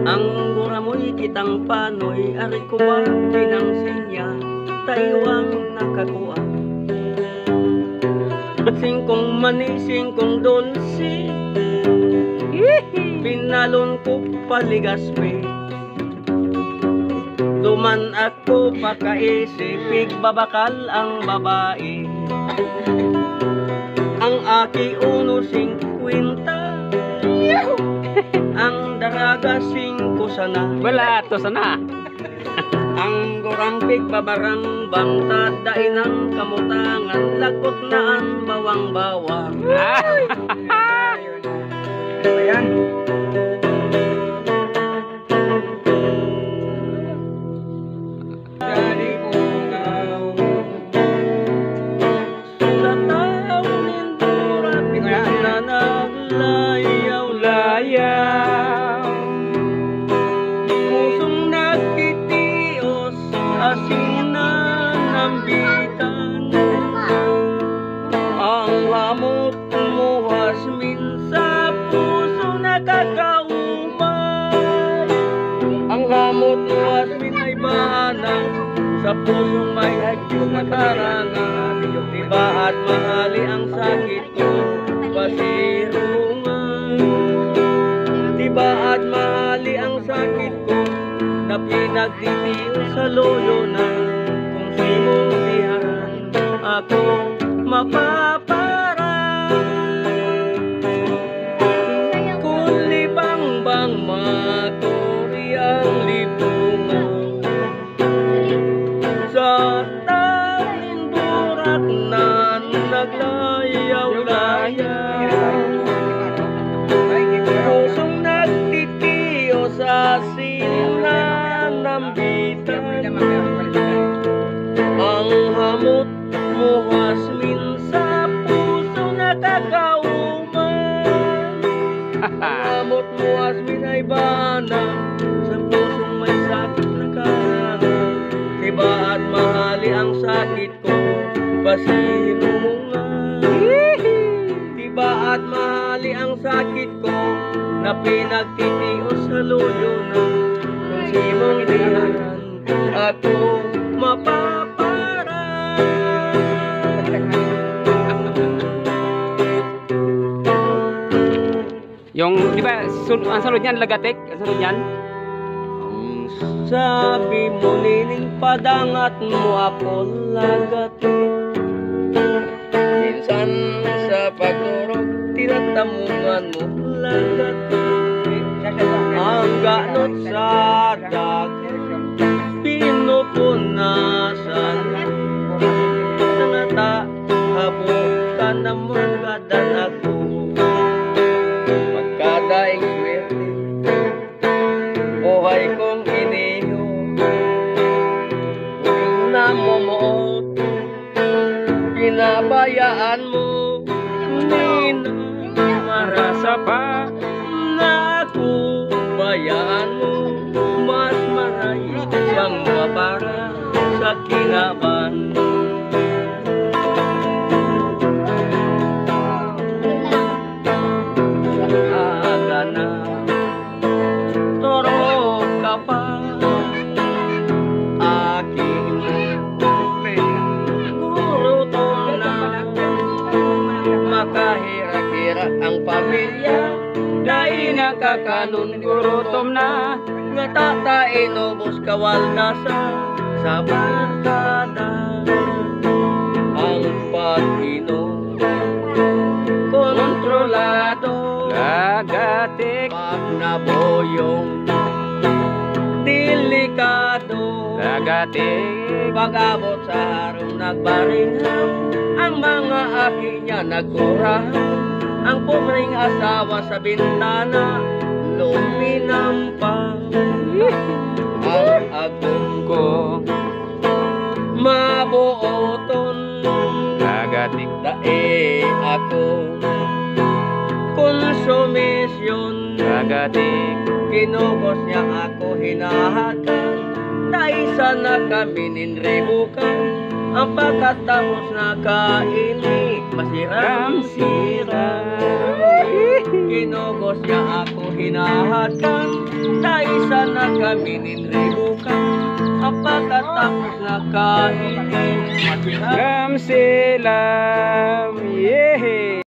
Ang guramoy kitang panoy, ari ko ba pinangsinya, taywang nakakuha. Singkong mani, singkong dulce, pinalon ko paligaspe. Duman ako pakaisipig, babakal ang babae. Ang aki uno 50, ang daraga 5 sana. Wala to sana. Ang gurampig babarang bantad, dain ang kamutangan, lagot na ang bawang-bawang. Ayan. Dari ungaw. Sulataw nindurat na naglayaw-layaw. Pusong nagtitios, asinan ng bitan. Ang hamot mo hasmin sa puso nakakaumay. Ang hamot mo hasmin ay bahanang sa pusong may hagyong matarangan. Diba at mahali ang sakit ko, pasirungan. Diba at mahali ang sakit ko, na pinagtitiyo sa loyo na. Kung simulihan ako mapapara, kung libang-bang maturi ang lipungan. Sa tanging burak na naglayaw-layaw, pusong nagtitiyo sa sinan ng bitan. Ang hamot mo hasmin sa puso nakakaumay. Ang hamot mo hasmin ay bana sa pusong may sakit na kahanap. Diba at mahali ang sakit ko, pasinungan. Diba at mahali ang sakit ko, na pinagtitios sa luyo na. Kung simong dihan ako mapapara. Yung, di ba, ang sunod niyan, lagatik? Ang sunod niyan? Sabi mo nining padangat mo ako lagatik. Minsan sa pagturog tinatamungan mo lagatik. Ang ganot sa dagat pinupunasan. Nangata habok ka naman gadan ako. Magkadaing swerte buhay kong iniyo, namumuot, pinabayaan mo, marasa pa na ako, bayaan mo, mas maray siyang mapara sa kinaban. Aga na torog ka pa, aking gurutom na. Makahira-hira ang pamilya, dahil nakakanon gurutom na. Nga tata inubos kawaldasan sa barkada. Ang pag-inom kontrolado, Lagatik. pag naboyong delikado. Lagatik. Pag-abot sa harong nagbaringham, ang mga aki niya nagkurang. Ang pumring asawa sa bintana, luminampang. Ang agong Ko. mabuoton, Lagatik. dae ako konsumisyon. Lagatik. Kinugos niya ako hinahakan, dahil sana kami ninribukan. Ang pagkatapos na kainit, masirang-sira. Kinugos niya ako hinahakan, Isa-isa na kami ninribukan, ang pagkatapos na kainin. Ram silam, yeah.